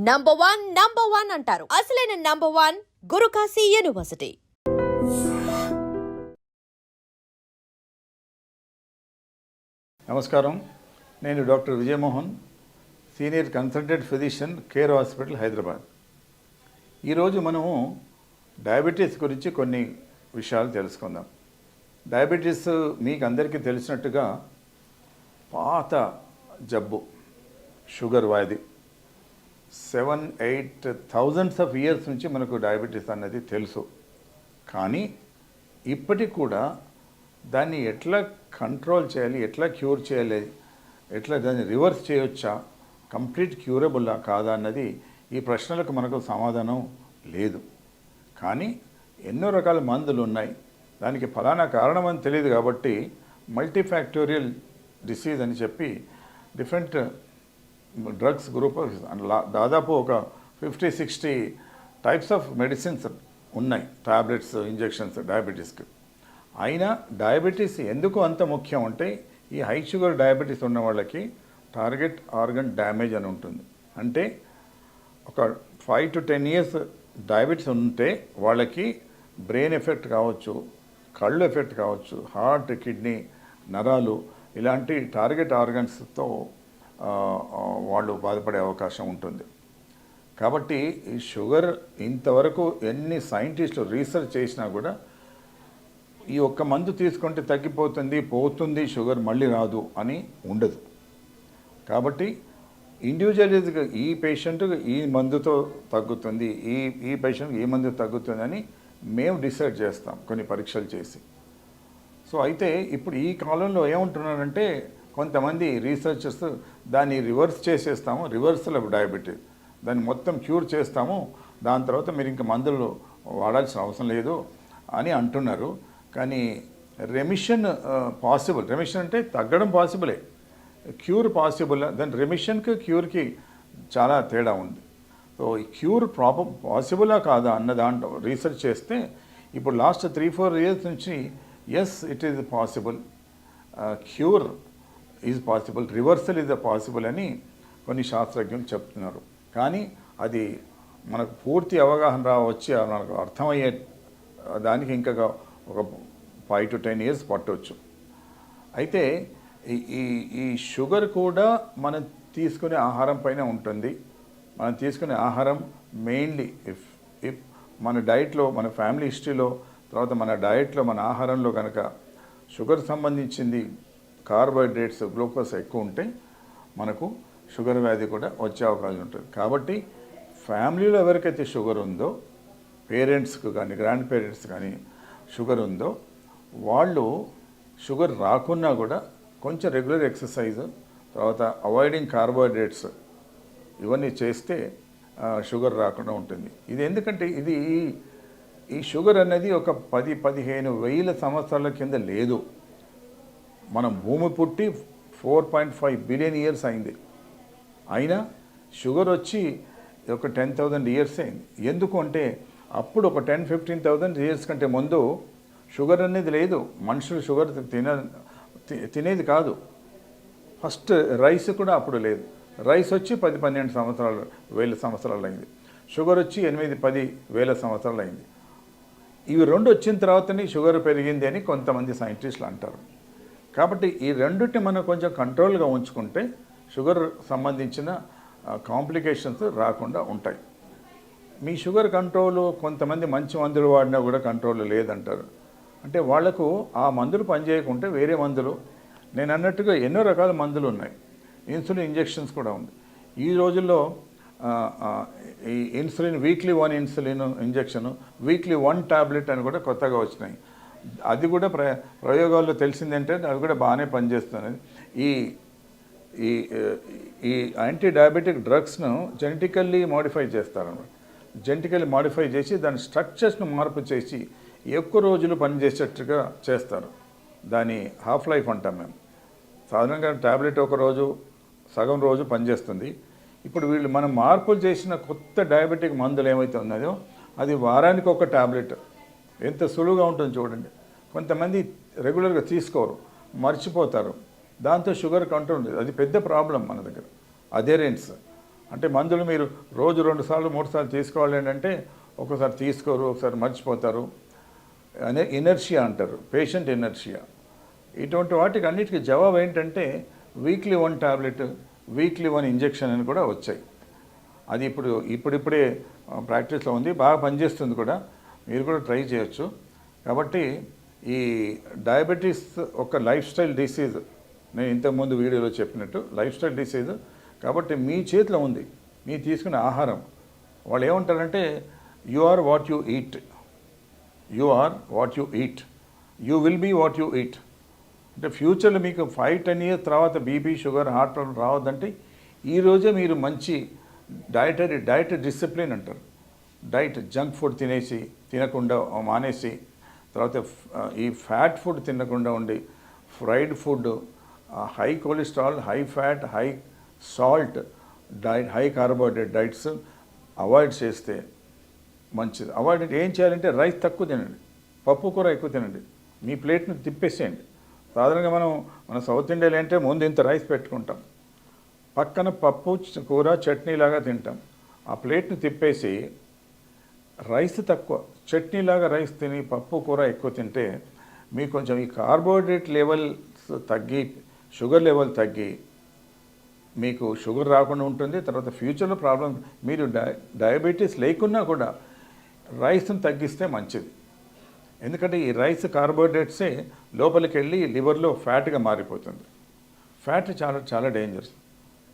Number one అంటారు. అసలైన number one Guru Kashi university. నమస్కారం, నేను doctor Vijayamohan, senior consultant physician, care hospital, Hyderabad. ఈరోజు మనము డయాబెటీస్ గురించి కొన్ని విషయాలు తెలుసుకుందాం. డయాబెటీస్ మీకు అందరికీ తెలిసినట్టుగా పాత జబ్బు, షుగర్ వ్యాధి. 7-8 థౌజండ్స్ ఆఫ్ ఇయర్స్ నుంచి మనకు డయాబెటీస్ అన్నది తెలుసు. కానీ ఇప్పటికి కూడా దాన్ని ఎట్లా కంట్రోల్ చేయాలి, ఎట్లా క్యూర్ చేయాలి, ఎట్లా దాన్ని రివర్స్ చేయొచ్చా, కంప్లీట్ క్యూరబుల్లా కాదా అన్నది ఈ ప్రశ్నలకు మనకు సమాధానం లేదు. కానీ ఎన్నో రకాల మందులు ఉన్నాయి. దానికి ఫలానా కారణం అని తెలియదు కాబట్టి మల్టీఫ్యాక్టోరియల్ డిసీజ్ అని చెప్పి డిఫరెంట్ డ్రగ్స్ గ్రూప్ దాదాపు ఒక 50-60 టైప్స్ ఆఫ్ మెడిసిన్స్ ఉన్నాయి, టాబ్లెట్స్, ఇంజెక్షన్స్ డయాబెటీస్కి. అయినా డయాబెటీస్ ఎందుకు అంత ముఖ్యం అంటే, ఈ హై షుగర్ డయాబెటీస్ ఉన్న వాళ్ళకి టార్గెట్ ఆర్గన్ డ్యామేజ్ అని ఉంటుంది. అంటే ఒక 5 to 10 ఇయర్స్ డయాబెటీస్ ఉంటే వాళ్ళకి బ్రెయిన్ ఎఫెక్ట్ కావచ్చు, కళ్ళు ఎఫెక్ట్ కావచ్చు, హార్ట్, కిడ్నీ, నరాలు ఇలాంటి టార్గెట్ ఆర్గన్స్తో వాళ్ళు బాధపడే అవకాశం ఉంటుంది. కాబట్టి ఈ షుగర్ ఇంతవరకు ఎన్ని సైంటిస్టులు రీసెర్చ్ చేసినా కూడా ఈ ఒక్క మందు తీసుకుంటే పోతుంది షుగర్ మళ్ళీ రాదు అని ఉండదు. కాబట్టి ఇండివిజువల్గా ఈ పేషెంట్కి ఈ మందుతో తగ్గుతుంది, ఈ పేషెంట్కి ఈ మందు తగ్గుతుంది అని మేము డిసైడ్ చేస్తాం కొన్ని పరీక్షలు చేసి. సో అయితే ఇప్పుడు ఈ కాలంలో ఏమంటున్నారంటే, కొంతమంది రీసెర్చర్స్ దాన్ని రివర్స్ చేసేస్తాము, రివర్సల్ ఆఫ్ డయాబెటీస్, దాన్ని మొత్తం క్యూర్ చేస్తాము, దాని తర్వాత మీరు ఇంకా మందులు వాడాల్సిన అవసరం లేదు అని అంటున్నారు. కానీ రెమిషన్ పాసిబుల్. రెమిషన్ అంటే తగ్గడం పాసిబులే, క్యూర్ పాసిబుల్. దాని రెమిషన్కి క్యూర్కి చాలా తేడా ఉంది. సో ఈ క్యూర్ పాసిబులా కాదా అన్న దాంట్లో రీసెర్చ్ చేస్తే ఇప్పుడు లాస్ట్ 3-4 ఇయర్స్ నుంచి yes it is possible, cure is possible, reversal is possible అని కొన్ని శాస్త్రజ్ఞులు చెప్తున్నారు. కానీ అది మనకు పూర్తి అవగాహన వచ్చి మనకు అర్థమయ్యే దానికి ఇంకా ఒక 5 to 10 ఇయర్స్ పట్టవచ్చు. అయితే ఈ షుగర్ కూడా మనం తీసుకునే ఆహారం పైన ఉంటుంది. మనం తీసుకునే ఆహారం మెయిన్లీ ఇఫ్ మన డైట్లో, మన ఫ్యామిలీ హిస్టరీలో, తర్వాత మన డైట్లో, మన ఆహారంలో కనుక షుగర్ సంబంధించింది కార్బోహైడ్రేట్స్, గ్లూకోజ్ ఎక్కువ ఉంటే మనకు షుగర్ వ్యాధి కూడా వచ్చే అవకాశం ఉంటుంది. కాబట్టి ఫ్యామిలీలో ఎవరికైతే షుగర్ ఉందో, పేరెంట్స్కి కానీ గ్రాండ్ పేరెంట్స్ కానీ షుగర్ ఉందో, వాళ్ళు షుగర్ రాకున్నా కూడా కొంచెం రెగ్యులర్ ఎక్సర్సైజ్, తర్వాత అవాయిడింగ్ కార్బోహైడ్రేట్స్ ఇవన్నీ చేస్తే షుగర్ రాకుండా ఉంటుంది. ఇది ఎందుకంటే ఈ షుగర్ అనేది ఒక 10-15 వేల సంవత్సరాల కింద లేదు. మనం భూమి పుట్టి 4.5 బిలియన్ ఇయర్స్ అయింది. అయినా షుగర్ వచ్చి ఒక 10,000 ఇయర్స్ అయింది. ఎందుకు అంటే అప్పుడు ఒక 10-15,000 ఇయర్స్ కంటే ముందు షుగర్ అనేది లేదు. మనుషులు షుగర్ తినేది కాదు. ఫస్ట్ రైస్ కూడా అప్పుడు లేదు. రైస్ వచ్చి 10-12 వేల సంవత్సరాలు అయింది. షుగర్ వచ్చి 8-10 వేల సంవత్సరాలు అయింది. ఇవి రెండు వచ్చిన తర్వాతనే షుగర్ పెరిగింది అని కొంతమంది సైంటిస్టులు అంటారు. కాబట్టి ఈ రెండుని మనం కొంచెం కంట్రోల్గా ఉంచుకుంటే షుగర్ సంబంధించిన కాంప్లికేషన్స్ రాకుండా ఉంటాయి. మీ షుగర్ కంట్రోల్, కొంతమంది మంచి మందులు వాడినా కూడా కంట్రోల్ లేదంటారు. అంటే వాళ్లకు ఆ మందులు పనిచేయకుంటే వేరే మందులు, నేను అన్నట్టుగా ఎన్నో రకాల మందులు ఉన్నాయి. ఇన్సులిన్ ఇంజెక్షన్స్ కూడా ఉంది. ఈ రోజుల్లో ఈ insulin weekly 1 insulin injection, weekly 1 tablet అని కూడా కొత్తగా వచ్చినాయి. అది కూడా ప్రయోగాల్లో తెలిసిందంటే అది కూడా బాగానే పనిచేస్తున్నది. ఈ ఈ యాంటీ డయాబెటిక్ డ్రగ్స్ను జెనెటికల్లీ మాడిఫై చేస్తారన్నమాట. జెనెటికల్లీ మాడిఫై చేసి దాని స్ట్రక్చర్స్ను మార్పు చేసి ఎక్కువ రోజులు పనిచేసేట్టుగా చేస్తారు. దాని హాఫ్ లైఫ్ అంటాం మేము. సాధారణంగా టాబ్లెట్ ఒక రోజు, సగం రోజు పనిచేస్తుంది. ఇప్పుడు వీళ్ళు మనం మార్పులు చేసిన కొత్త డయాబెటిక్ మందులు ఏమైతే ఉన్నాయో అది వారానికి ఒక టాబ్లెట్. ఎంత సులువుగా ఉంటుంది చూడండి. కొంతమంది రెగ్యులర్గా తీసుకోరు, మర్చిపోతారు. దాంతో షుగర్ కంట్రోల్, అది పెద్ద ప్రాబ్లం మన దగ్గర. అథెరెన్స్ అంటే మందులు మీరు రోజు 2 సార్లు 3 సార్లు తీసుకోవాలి అంటే ఒకసారి తీసుకోరు, ఒకసారి మర్చిపోతారు. అనే ఇనర్షియా అంటారు, పేషెంట్ ఇనర్షియా. ఇటువంటి వాటికి అన్నిటికీ జవాబు ఏంటంటే వీక్లీ 1 టాబ్లెట్, వీక్లీ 1 ఇంజెక్షన్ అని కూడా వచ్చాయి. అది ఇప్పుడిప్పుడే ప్రాక్టీస్లో ఉంది, బాగా పనిచేస్తుంది కూడా. మీరు కూడా ట్రై చేయొచ్చు. కాబట్టి ఈ డయాబెటీస్ ఒక లైఫ్ స్టైల్ డిసీజ్. నేను ఇంతకుముందు వీడియోలో చెప్పినట్టు లైఫ్ స్టైల్ డిసీజ్. కాబట్టి మీ చేతిలో ఉంది, మీరు తీసుకునే ఆహారం. వాళ్ళు ఏమంటారంటే you are what you eat, you are what you eat, you will be what you eat. అంటే ఫ్యూచర్లో మీకు 5-10 ఇయర్స్ తర్వాత బీపీ, షుగర్, హార్ట్ ప్రాబ్లం రావద్దంటే ఈరోజే మీరు మంచి డైట్ డిసిప్లిన్ అంటారు. డైట్ జంక్ ఫుడ్ తినకుండా మానేసి, తర్వాత ఈ ఫ్యాట్ ఫుడ్ తినకుండా ఉండి, fried food, high cholesterol, high fat, high salt diet, high carbohydrate diets avoid చేస్తే మంచిది. అవాయిడ్ అంటే ఏం చేయాలంటే రైస్ తక్కువ తినండి, పప్పు కూర ఎక్కువ తినండి, మీ ప్లేట్ని తిప్పేసేయండి. సాధారణంగా మన సౌత్ ఇండియాలో అంటే ముందు ఇంత రైస్ పెట్టుకుంటాం, పక్కన పప్పు కూర చట్నీలాగా తింటాం. ఆ ప్లేట్ని తిప్పేసి రైస్ తక్కువ, చట్నీలాగా రైస్ తిని పప్పు కూర ఎక్కువ తింటే మీకు కొంచెం ఈ కార్బోహైడ్రేట్ లెవెల్స్ తగ్గి, షుగర్ లెవెల్ తగ్గి మీకు షుగర్ రాకుండా ఉంటుంది. తర్వాత ఫ్యూచర్లో ప్రాబ్లం, మీరు డయాబెటీస్ లేకున్నా కూడా రైస్ని తగ్గిస్తే మంచిది. ఎందుకంటే ఈ రైస్ కార్బోహైడ్రేట్సే లోపలికి వెళ్ళి లివర్లో ఫ్యాట్గా మారిపోతుంది. ఫ్యాట్ చాలా చాలా డేంజరస్.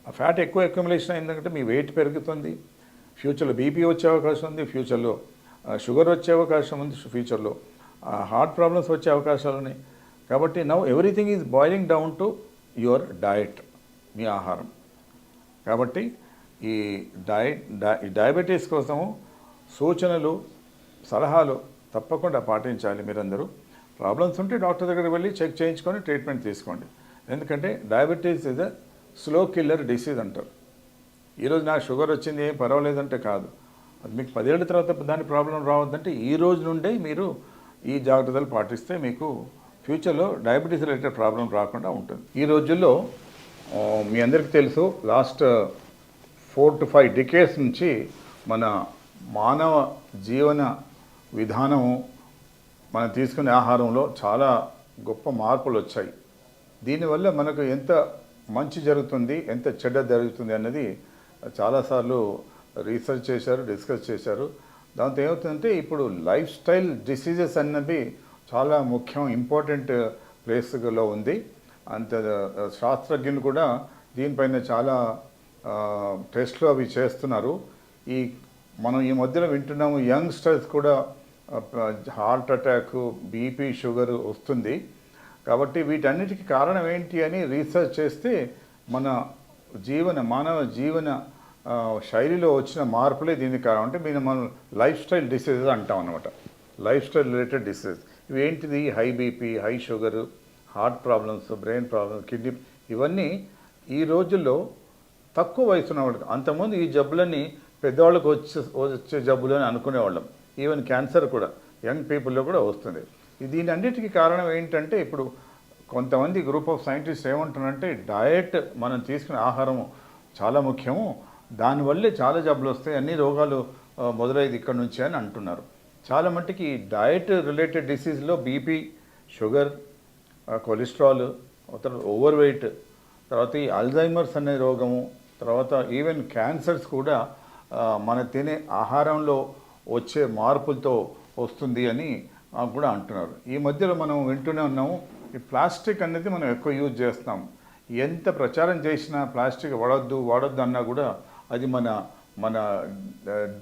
ఆ ఫ్యాట్ ఎక్కువ అక్యుములేషన్ అయిందంటే మీ వెయిట్ పెరుగుతుంది, ఫ్యూచర్లో బీపీ వచ్చే అవకాశం ఉంది, ఫ్యూచర్లో షుగర్ వచ్చే అవకాశం ఉంది, ఫ్యూచర్లో హార్ట్ ప్రాబ్లమ్స్ వచ్చే అవకాశాలు ఉన్నాయి. కాబట్టి now everything is boiling down to your diet, మీ ఆహారం. కాబట్టి ఈ డయాబెటీస్ కోసము సూచనలు, సలహాలు తప్పకుండా పాటించాలి. మీరందరూ ప్రాబ్లమ్స్ ఉంటే డాక్టర్ దగ్గరికి వెళ్ళి చెక్ చేయించుకొని ట్రీట్మెంట్ తీసుకోండి. ఎందుకంటే diabetes is a slow killer disease అంటారు. ఈరోజు నాకు షుగర్ వచ్చింది ఏం పర్వాలేదంటే కాదు, అది మీకు 10 ఏళ్ళ తర్వాత దాని ప్రాబ్లం రావద్దంటే ఈ రోజు నుండే మీరు ఈ జాగ్రత్తలు పాటిస్తే మీకు ఫ్యూచర్లో డయాబెటీస్ రిలేటెడ్ ప్రాబ్లం రాకుండా ఉంటుంది. ఈ రోజుల్లో మీ అందరికీ తెలుసు, లాస్ట్ 4 to 5 డికేడ్స్ నుంచి మన మానవ జీవన విధానము, మనం తీసుకునే ఆహారంలో చాలా గొప్ప మార్పులు వచ్చాయి. దీనివల్ల మనకు ఎంత మంచి జరుగుతుంది, ఎంత చెడ్డ జరుగుతుంది అన్నది చాలాసార్లు రీసెర్చ్ చేశారు, డిస్కస్ చేశారు. దాంతో ఏమవుతుందంటే ఇప్పుడు లైఫ్ స్టైల్ డిసీజెస్ అన్నవి చాలా ముఖ్యం, ఇంపార్టెంట్ ప్లేస్లో ఉంది. అంత శాస్త్రజ్ఞులు కూడా దీనిపైన చాలా టెస్ట్లు అవి చేస్తున్నారు. మనం ఈ మధ్యలో వింటున్నాము, యంగ్స్టర్స్ కూడా హార్ట్ అటాక్, బీపీ, షుగర్ వస్తుంది. కాబట్టి వీటన్నిటికీ కారణం ఏంటి అని రీసెర్చ్ చేస్తే మానవ జీవన శైలిలో వచ్చిన మార్పులే దీనికి కారణం. అంటే మనం లైఫ్ స్టైల్ డిసీజెస్ అంటాం అన్నమాట, లైఫ్ స్టైల్ రిలేటెడ్ డిసీజ్. ఇవి ఏంటిది? High BP, high sugar, heart problems, brain problems, kidney, ఇవన్నీ ఈ రోజుల్లో తక్కువ వయసు ఉన్నవాళ్ళకి. అంతకుముందు ఈ జబ్బులన్నీ పెద్దవాళ్ళకు వచ్చే జబ్బులు అని అనుకునేవాళ్ళం. ఈవెన్ క్యాన్సర్ కూడా యంగ్ పీపుల్లో కూడా వస్తుంది. దీని అన్నిటికీ కారణం ఏంటంటే ఇప్పుడు కొంతమంది గ్రూప్ ఆఫ్ సైంటిస్ట్ ఏమంటున్నారంటే డయట్, మనం తీసుకునే ఆహారం చాలా ముఖ్యము, దానివల్లే చాలా జబ్బులు వస్తాయి, అన్ని రోగాలు మొదలయ్యేది ఇక్కడ నుంచి అని అంటున్నారు. చాలా మట్టుకి డయట్ రిలేటెడ్ డిసీజ్లో బీపీ, షుగర్, కొలెస్ట్రాల్, తర్వాత ఓవర్ వెయిట్, తర్వాత ఈ అల్జైమర్స్ అనే రోగము, తర్వాత ఈవెన్ క్యాన్సర్స్ కూడా మన తినే ఆహారంలో వచ్చే మార్పులతో వస్తుంది అని కూడా అంటున్నారు. ఈ మధ్యలో మనం వింటూనే ఉన్నాము, ఈ ప్లాస్టిక్ అనేది మనం ఎక్కువ యూజ్ చేస్తున్నాం. ఎంత ప్రచారం చేసినా ప్లాస్టిక్ వాడొద్దు అన్నా కూడా అది మన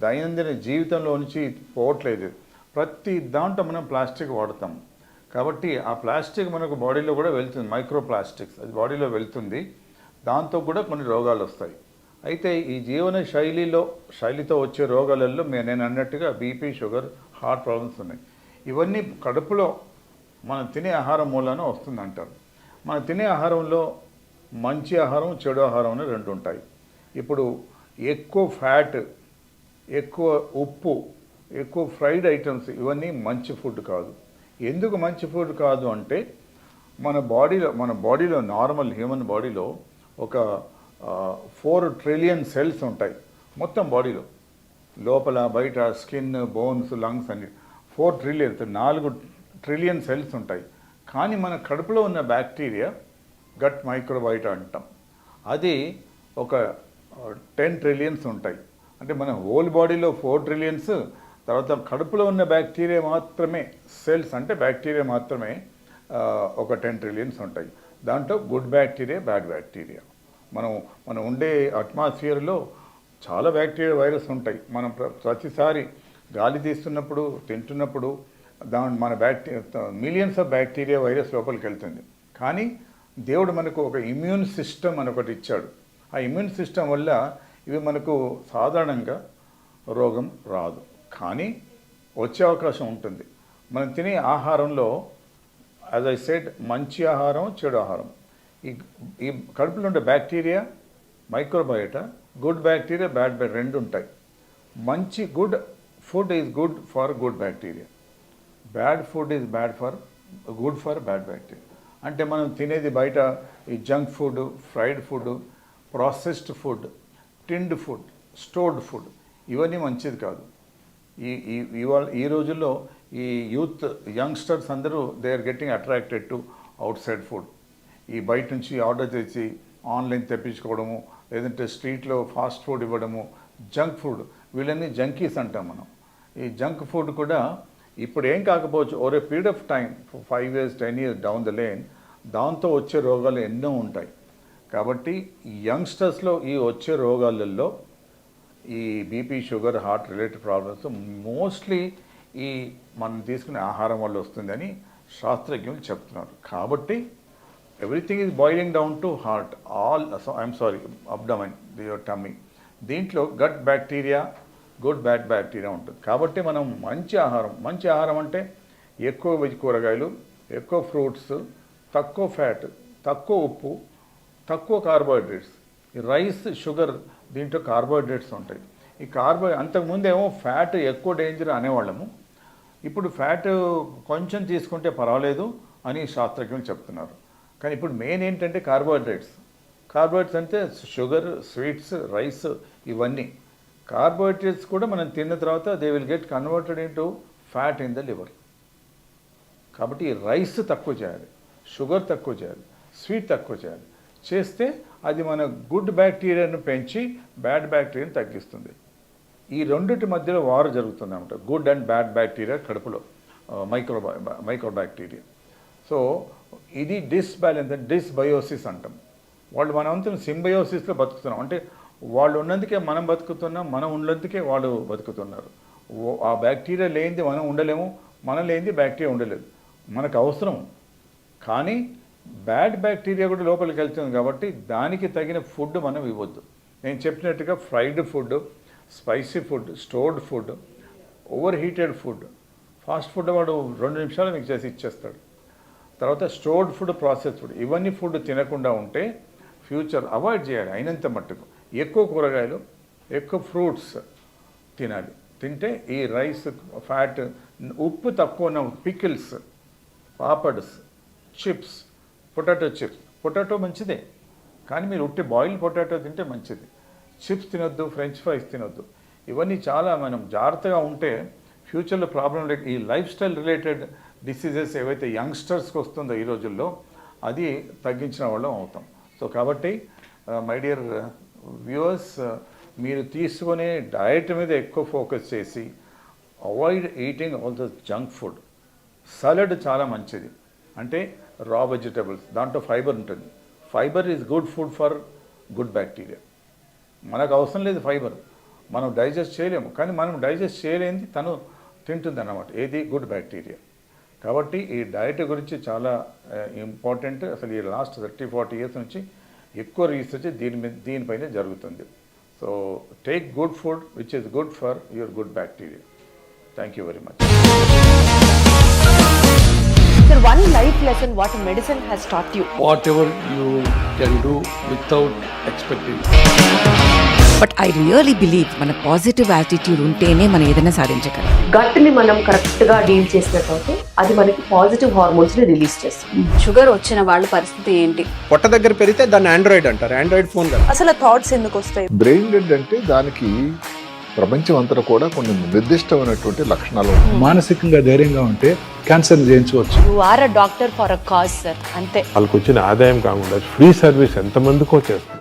దైనందిన జీవితంలో నుంచి పోవట్లేదు. ప్రతి దాంట్లో మనం ప్లాస్టిక్ వాడతాం. కాబట్టి ఆ ప్లాస్టిక్ మనకు బాడీలో కూడా వెళ్తుంది, మైక్రో ప్లాస్టిక్స్, అది బాడీలో వెళ్తుంది. దాంతో కూడా కొన్ని రోగాలు వస్తాయి. అయితే ఈ జీవన శైలితో వచ్చే రోగాలలో నేను అన్నట్టుగా బీపీ, షుగర్, హార్ట్ ప్రాబ్లమ్స్ ఉన్నాయి. ఇవన్నీ కడుపులో మనం తినే ఆహారం మూలాన వస్తుందంటారు. మనం తినే ఆహారంలో మంచి ఆహారం, చెడు ఆహారం అని 2 ఉంటాయి. ఇప్పుడు ఎక్కువ ఫ్యాట్, ఎక్కువ ఉప్పు, ఎక్కువ ఫ్రైడ్ ఐటమ్స్, ఇవన్నీ మంచి ఫుడ్ కాదు. ఎందుకు మంచి ఫుడ్ కాదు అంటే మన బాడీలో నార్మల్ హ్యూమన్ బాడీలో ఒక 4 ట్రిలియన్ సెల్స్ ఉంటాయి మొత్తం బాడీలో, లోపల బయట స్కిన్, బోన్స్, లంగ్స్ అన్ని 4 ట్రిలియన్ 4 ట్రిలియన్ సెల్స్ ఉంటాయి. కానీ మన కడుపులో ఉన్న బ్యాక్టీరియా గట్ మైక్రోబయోటా అంటాం, అది ఒక 10 ట్రిలియన్స్ ఉంటాయి. అంటే మన హోల్ బాడీలో 4 ట్రిలియన్స్, తర్వాత కడుపులో ఉన్న బ్యాక్టీరియా మాత్రమే సెల్స్, అంటే బ్యాక్టీరియా మాత్రమే ఒక 10 ట్రిలియన్స్ ఉంటాయి. దాంట్లో గుడ్ బ్యాక్టీరియా, బ్యాడ్ బ్యాక్టీరియా. మనం ఉండే అట్మాస్ఫియర్లో చాలా బ్యాక్టీరియా, వైరస్ ఉంటాయి. మనం ప్రతిసారి గాలి తీస్తున్నప్పుడు, తింటున్నప్పుడు మన మిలియన్స్ ఆఫ్ బ్యాక్టీరియా, వైరస్ లోపలికి వెళ్తుంది. కానీ దేవుడు మనకు ఒక ఇమ్యూన్ సిస్టమ్ అని ఒకటి ఇచ్చాడు. ఆ ఇమ్యూన్ సిస్టమ్ వల్ల ఇవి మనకు సాధారణంగా రోగం రాదు, కానీ వచ్చే అవకాశం ఉంటుంది. మనం తినే ఆహారంలో, యాజ్ ఐ సెడ్, మంచి ఆహారం, చెడు ఆహారం, ఈ కడుపులో ఉండే bacteria, microbiota, good bacteria, bad bacteria రెండు ఉంటాయి. Good food is good for good bacteria, bad food is good for bad bacteria. అంటే మనం తినేది బయట ఈ junk food, fried food, processed food, tinned food, stored food, ఇవన్నీ మంచిది కాదు. ఈ రోజుల్లో ఈ యూత్ యంగ్స్టర్స్ అందరూ they are getting attracted to outside food. ఈ బయట నుంచి ఆర్డర్ చేసి ఆన్లైన్ తెప్పించుకోవడము, లేదంటే స్ట్రీట్లో ఫాస్ట్ ఫుడ్ ఇవ్వడము, జంక్ ఫుడ్, వీళ్ళని జంకీస్ అంటాం మనం. ఈ జంక్ ఫుడ్ కూడా ఇప్పుడు ఏం కాకపోవచ్చు, over a period of time 5 years 10 years down the lane దాంతో వచ్చే రోగాలు ఎన్నో ఉంటాయి. కాబట్టి యంగ్స్టర్స్లో ఈ వచ్చే రోగాలలో ఈ BP, sugar, heart related problems mostly ఈ మనం తీసుకునే ఆహారం వల్ల వస్తుందని శాస్త్రజ్ఞులు చెప్తున్నారు. కాబట్టి everything is boiling down to heart, abdomen, your tummy. దీంట్లో gut bacteria, good bad bacteria ఉంటుంది. కాబట్టి మనం మంచి ఆహారం అంటే ఎక్కువ వెజ్ కూరగాయలు, ఎక్కువ ఫ్రూట్స్, తక్కువ ఫ్యాట్, తక్కువ ఉప్పు, తక్కువ కార్బోహైడ్రేట్స్. ఈ రైస్, షుగర్, దీంట్లో కార్బోహైడ్రేట్స్ ఉంటాయి. ఈ అంతకుముందేమో ఫ్యాట్ ఎక్కువ డేంజర్ అనేవాళ్ళము, ఇప్పుడు ఫ్యాట్ కొంచెం తీసుకుంటే పర్వాలేదు అని శాస్త్రజ్ఞులు చెప్తున్నారు. కానీ ఇప్పుడు మెయిన్ ఏంటంటే కార్బోహైడ్రేట్స్ అంటే షుగర్, స్వీట్స్, రైస్, ఇవన్నీ. కార్బోహైడ్రేట్స్ కూడా మనం తిన్న తర్వాత they will get converted into fat in the liver. కాబట్టి రైస్ తక్కువ చేయాలి, షుగర్ తక్కువ చేయాలి, స్వీట్ తక్కువ చేయాలి. చేస్తే అది మన గుడ్ బ్యాక్టీరియాను పెంచి బ్యాడ్ బ్యాక్టీరియాను తగ్గిస్తుంది. ఈ రెండింటి మధ్యలో వారు జరుగుతుంది అన్నమాట, గుడ్ అండ్ బ్యాడ్ బ్యాక్టీరియా కడుపులో, మైక్రో బ్యాక్టీరియా. సో ఇది డిస్బయోసిస్ అంటాం. వాళ్ళు మనంతా సింబయోసిస్లో బతుకుతున్నాం. అంటే వాళ్ళు ఉన్నందుకే మనం బతుకుతున్నాం, మనం ఉన్నందుకే వాళ్ళు బతుకుతున్నారు. ఆ బ్యాక్టీరియా లేనిది మనం ఉండలేము, మనం లేనిది బ్యాక్టీరియా ఉండలేదు. మనకు అవసరం, కానీ బ్యాడ్ బ్యాక్టీరియా కూడా లోపలికి వెళ్తుంది. కాబట్టి దానికి తగిన ఫుడ్ మనం ఇవ్వద్దు. నేను చెప్పినట్టుగా fried food, spicy food, stored food, over heated food, fast food వాడు 2 నిమిషాలు మీకు చేసి ఇచ్చేస్తాడు. తర్వాత స్టోర్డ్ ఫుడ్, ప్రాసెస్ ఫుడ్, ఇవన్నీ ఫుడ్ తినకుండా ఉంటే ఫ్యూచర్ అవాయిడ్ చేయాలి. అయినంత మట్టుకు ఎక్కువ కూరగాయలు, ఎక్కువ ఫ్రూట్స్ తినాలి. తింటే ఈ రైస్, ఫ్యాట్, ఉప్పు తక్కువ ఉన్న పికిల్స్, పాపడ్స్, చిప్స్, పొటాటో మంచిదే, కానీ మీరు ఉట్టి బాయిల్డ్ పొటాటో తింటే మంచిది. చిప్స్ తినొద్దు, ఫ్రెంచ్ ఫ్రైస్ తినొద్దు. ఇవన్నీ చాలా మనం జాగ్రత్తగా ఉంటే ఫ్యూచర్లో ప్రాబ్లం లేదు. ఈ లైఫ్ స్టైల్ రిలేటెడ్ డిసీజెస్ ఏవైతే యంగ్స్టర్స్కి వస్తుందో ఈ రోజుల్లో, అది తగ్గించిన వాళ్ళం అవుతాం. సో కాబట్టి మై డియర్ వ్యూవర్స్, మీరు తీసుకునే డయట్ మీద ఎక్కువ ఫోకస్ చేసి avoid eating all the junk food. Salad చాలా మంచిది, అంటే రా వెజిటబుల్స్, దాంట్లో ఫైబర్ ఉంటుంది. Fibre is good food for good bacteria. మనకు అవసరం లేదు ఫైబర్, మనం డైజెస్ట్ చేయలేము, కానీ మనం డైజెస్ట్ చేయలేనిది తను తింటుంది అన్నమాట, ఏది గుడ్ బ్యాక్టీరియా. కాబట్టి ఈ డయట్ గురించి చాలా ఇంపార్టెంట్. అసలు ఈ లాస్ట్ 30-40 years నుంచి ఎక్కువ రీసెర్చ్ దీనిపైన జరుగుతుంది. So take good food which is good for your good bacteria. Thank you very much. Sir, one life lesson what medicine has taught you. Whatever you can do without expecting. But I really believe మన positive attitude ఉంటేనే మనం ఏదైనా సాధించగలం. గట్ని మనం correct గా deal చేసినట్లయితే అది మనకి పాజిటివ్ హార్మోన్స్ ని రిలీజ్ చేస్తుంది. షుగర్ వచ్చిన వాళ్ళ పరిస్థితి ఏంటి? పొట్ట దగ్గర పెరిగితే దాన్ని ఆండ్రాయిడ్ అంటారు, ఆండ్రాయిడ్ ఫోన్ కదా. అసలు థాట్స్ ఎందుకు వస్తాయి? బ్రెయిన్ డెడ్ అంటే దానికి ప్రపంచం అంతా కూడా కొన్ని నిర్దిష్టమైనటువంటి లక్షణాలు ఉన్నాయి. మానసికంగా ధైర్యంగా ఉంటే క్యాన్సర్ జయించవచ్చు. You are a doctor for a cause sir, అంతే. వాళ్ళకి వచ్చిన ఆదాయం కాకుండా ఫ్రీ సర్వీస్ ఎంతమందికో చేస్తుంది.